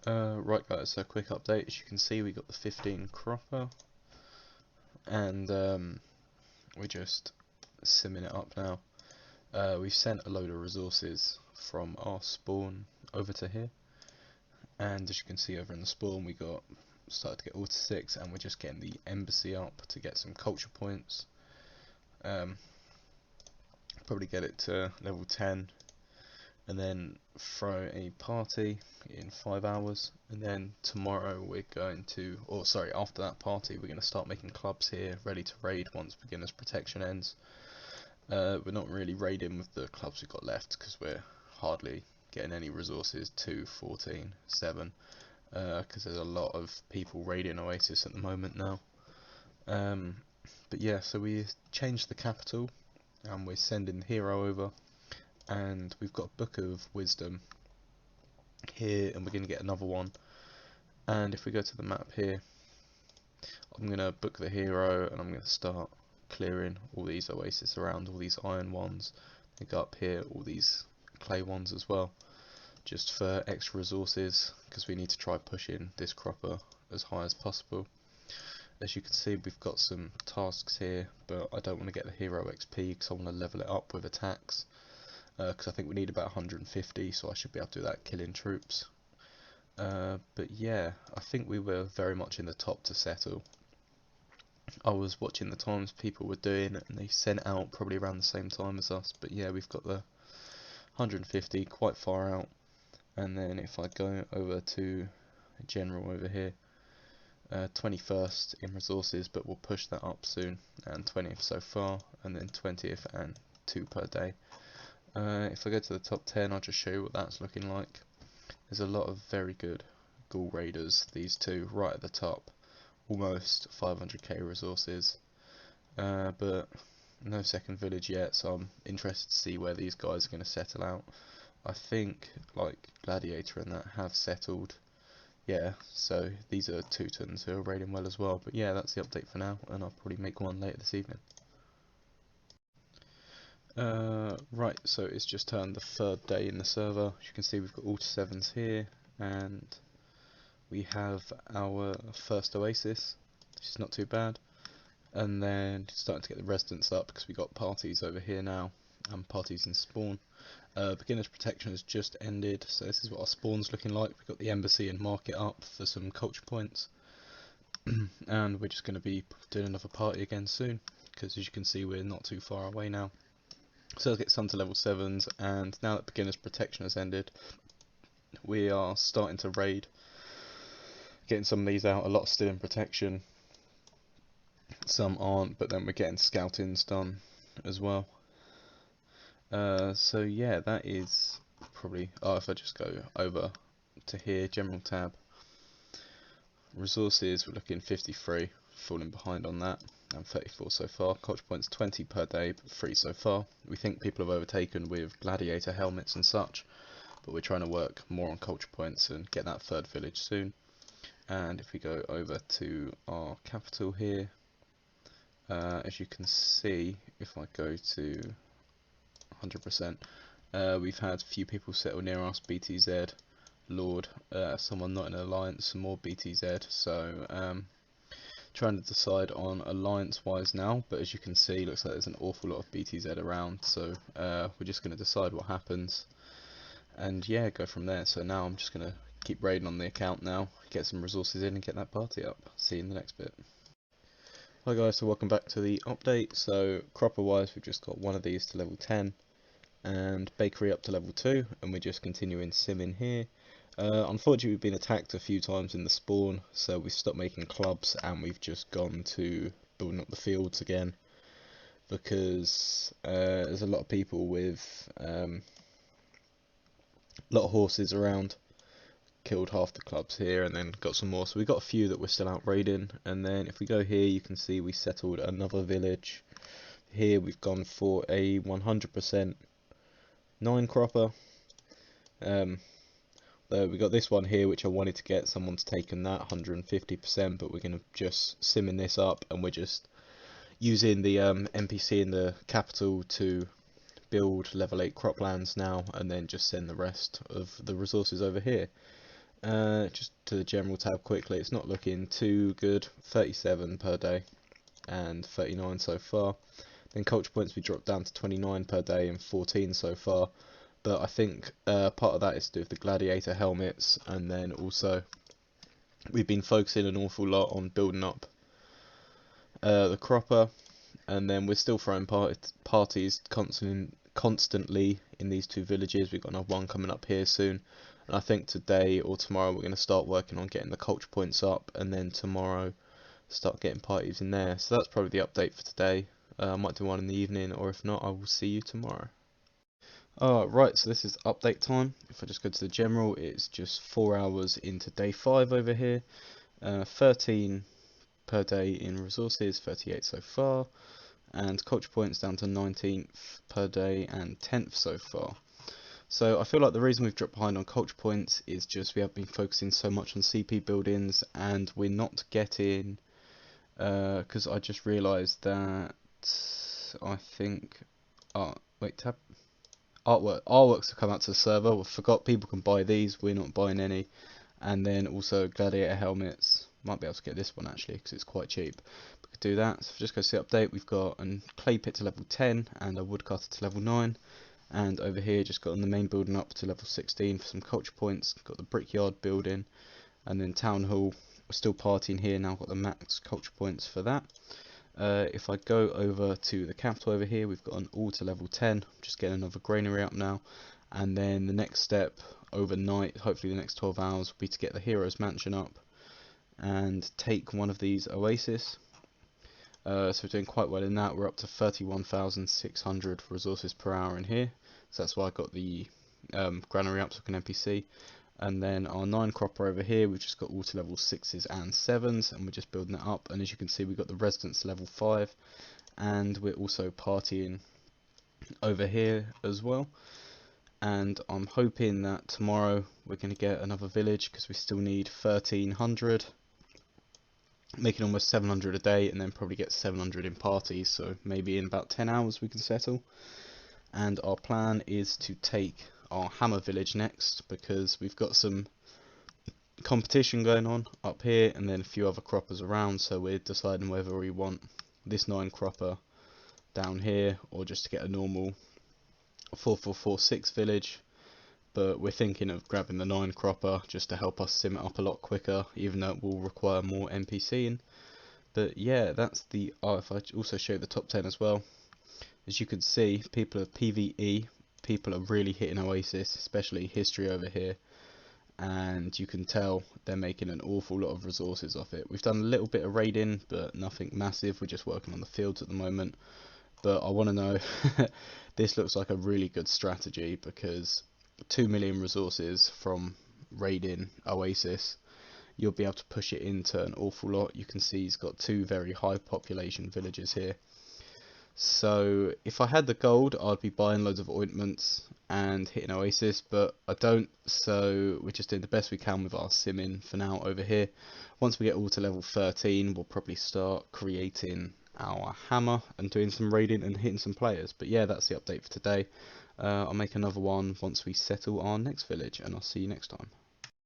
Right guys, so quick update. As you can see, we got the 15 cropper, and we're just simming it up now. We've sent a load of resources from our spawn over to here, and as you can see over in the spawn, we got started to get auto 6, and we're just getting the embassy up to get some culture points. Probably get it to level 10, and then throw a party in 5 hours, and then tomorrow we're going to, or sorry, after that party we're going to start making clubs here ready to raid once beginner's protection ends. We're not really raiding with the clubs we've got left because we're hardly getting any resources to 14, 7, because there's a lot of people raiding Oasis at the moment now. But yeah, so we changed the capital and we're sending the hero over, and we've got a book of wisdom here, and we're going to get another one. And if we go to the map here, I'm going to book the hero, and I'm going to start clearing all these oasis around, all these iron ones. They go up here, all these clay ones as well, just for extra resources, because we need to try pushing this cropper as high as possible. As you can see, we've got some tasks here, but I don't want to get the hero XP because I want to level it up with attacks, because I think we need about 150, so I should be able to do that killing troops. But yeah, I think we were very much in the top to settle. I was watching the times people were doing, and they sent out probably around the same time as us, but yeah, we've got the 150 quite far out. And then if I go over to general over here, 21st in resources, but we'll push that up soon, and 20th so far, and then 20th and 2 per day. If I go to the top 10, I'll just show you what that's looking like. There's a lot of very good ghoul raiders, these two right at the top, almost 500k resources, but no second village yet, so I'm interested to see where these guys are going to settle out. I think like Gladiator and that have settled. Yeah, so these are Teutons who are raiding well as well. But yeah, that's the update for now, and I'll probably make one later this evening. Right, so it's just turned the 3rd day in the server. As you can see, we've got all 7s here, and we have our first oasis, which is not too bad. And then starting to get the residents up because we got parties over here now, and parties in spawn. Beginner's protection has just ended, so this is what our spawn's looking like. We've got the embassy and market up for some culture points, and we're just going to be doing another party again soon, because as you can see we're not too far away now. So let's get some to level 7s, and now that beginner's protection has ended, we are starting to raid, getting some of these out. A lot still in protection, some aren't, but then we're getting scoutings done as well. So yeah, that is probably, if I just go over to here, general tab, resources, we're looking 53, falling behind on that, and 34 so far. Culture points 20 per day, but 3 so far. We think people have overtaken with gladiator helmets and such, but we're trying to work more on culture points and get that 3rd village soon. And if we go over to our capital here, as you can see, if I go to 100%, we've had a few people settle near us, BTZ, Lord, someone not in an alliance, some more BTZ, so trying to decide on alliance wise now, but as you can see, looks like there's an awful lot of BTZ around, so we're just going to decide what happens, and yeah, go from there. So now I'm just going to keep raiding on the account now, get some resources in and get that party up. See you in the next bit. Hi guys, so welcome back to the update. So cropper wise, we've just got one of these to level 10, and bakery up to level 2, and we're just continuing simming here. Unfortunately, we've been attacked a few times in the spawn, so we've stopped making clubs and we've just gone to building up the fields again, because there's a lot of people with a lot of horses around. Killed half the clubs here and then got some more, so we've got a few that we're still out raiding. And then if we go here, you can see we settled another village. Here we've gone for a 100% 9 cropper. We got this one here which I wanted to get, someone's taken that 150%, but we're going to just simming this up, and we're just using the NPC in the capital to build level 8 croplands now, and then just send the rest of the resources over here. Just to the general tab quickly, it's not looking too good. 37 per day and 39 so far. Then culture points we dropped down to 29 per day and 14 so far. But I think part of that is to do with the gladiator helmets, and then also we've been focusing an awful lot on building up the cropper, and then we're still throwing parties constantly in these two villages. We've got another one coming up here soon, and I think today or tomorrow we're going to start working on getting the culture points up, and then tomorrow start getting parties in there. So that's probably the update for today. I might do one in the evening, or if not, I will see you tomorrow. Right, so this is update time. If I just go to the general, it's just 4 hours into day 5 over here. 13 per day in resources, 38 so far, and culture points down to 19th per day and 10th so far. So I feel like the reason we've dropped behind on culture points is just we have been focusing so much on CP buildings, and we're not getting, because I just realised that I think, artworks have come out to the server. We forgot people can buy these, we're not buying any. And then also gladiator helmets, might be able to get this one actually because it's quite cheap. We could do that. So just go see update, we've got a clay pit to level 10 and a woodcutter to level 9. And over here just got on the main building up to level 16 for some culture points. Got the brickyard building, and then town hall. We're still partying here now, got the max culture points for that. If I go over to the capital over here, we've got an all to level 10, just getting another granary up now, and then the next step overnight, hopefully the next 12 hours, will be to get the hero's mansion up and take one of these oasis. So we're doing quite well in that. We're up to 31,600 resources per hour in here, so that's why I got the granary up so I can NPC. And then our 9 cropper over here, we've just got all to level 6s and 7s, and we're just building that up. And as you can see, we've got the residence level 5, and we're also partying over here as well. And I'm hoping that tomorrow we're going to get another village, because we still need 1300, making almost 700 a day, and then probably get 700 in parties, so maybe in about 10 hours we can settle. And our plan is to take our hammer village next, because we've got some competition going on up here and then a few other croppers around, so we're deciding whether we want this 9 cropper down here or just to get a normal 4446 village. But we're thinking of grabbing the 9 cropper just to help us sim it up a lot quicker, even though it will require more NPCing. But yeah, that's the if I also show the top 10 as well, as you can see, people are PvE, people are really hitting Oasis, especially history over here, and you can tell they're making an awful lot of resources off it. We've done a little bit of raiding, but nothing massive. We're just working on the fields at the moment. But I want to know, this looks like a really good strategy, because 2 million resources from raiding Oasis, you'll be able to push it into an awful lot. You can see he's got 2 very high population villages here. So if I had the gold, I'd be buying loads of ointments and hitting Oasis, but I don't, so we're just doing the best we can with our simming for now over here. Once we get all to level 13, we'll probably start creating our hammer and doing some raiding and hitting some players. But yeah, that's the update for today. I'll make another one once we settle our next village, and I'll see you next time.